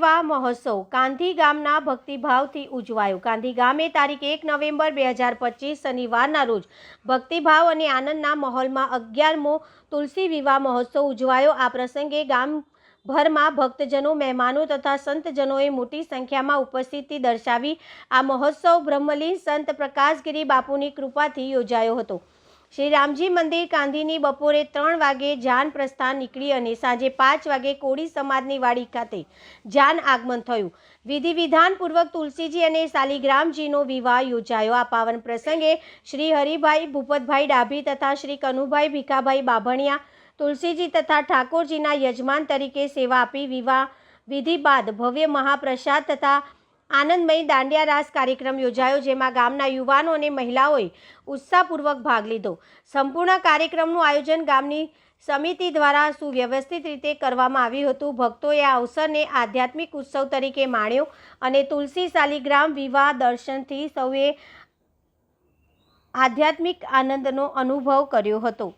વિવાહ મહોત્સવ કાંધી ગામના ભક્તિભાવથી ઉજવાયો। કાંધી ગામે તારીખ 1 નવેમ્બર 2025 શનિવારના રોજ ભક્તિભાવ અને આનંદના માહોલમાં 11મો તુલસી વિવાહ મહોત્સવ ઉજવાયો। આ પ્રસંગે ગામભરમાં ભક્તજનો, મહેમાનો તથા સંતજનોએ મોટી સંખ્યામાં ઉપસ્થિતિ દર્શાવી। આ મહોત્સવ બ્રહ્મલીન સંત પ્રકાશગીરી બાપુની કૃપાથી યોજાયો હતો। શ્રી રામજી મંદિર કાંધીની બપોરે 3 વાગે જાન પ્રસ્થાન નીકળી અને સાંજે 5 વાગે કોળી સમાજની વાડી ખાતે જાન આગમન થયું। વિધિ વિધાનપૂર્વક તુલસીજી અને શાલિગ્રામજીનો વિવાહ યોજાયો। આ પાવન પ્રસંગે શ્રી હરિભાઈ ભૂપતભાઈ ડાભી તથા શ્રી કનુભાઈ ભીખાભાઈ બાભણિયા તુલસીજી તથા ઠાકોરજીના યજમાન તરીકે સેવા આપી। વિવાહ વિધિ બાદ ભવ્ય મહાપ્રસાદ તથા આનંદમય દાંડિયા રાસ કાર્યક્રમ યોજાયો, જેમાં ગામના યુવાનો અને મહિલાઓએ ઉત્સાહપૂર્વક ભાગ લીધો। સંપૂર્ણ કાર્યક્રમનું આયોજન ગામની સમિતિ દ્વારા સુવ્યવસ્થિત રીતે કરવામાં આવ્યું હતું। ભક્તોએ આ અવસરને આધ્યાત્મિક ઉત્સવ તરીકે માણ્યો અને તુલસી શાલિગ્રામ વિવાહ દર્શનથી સૌએ આધ્યાત્મિક આનંદનો અનુભવ કર્યો હતો।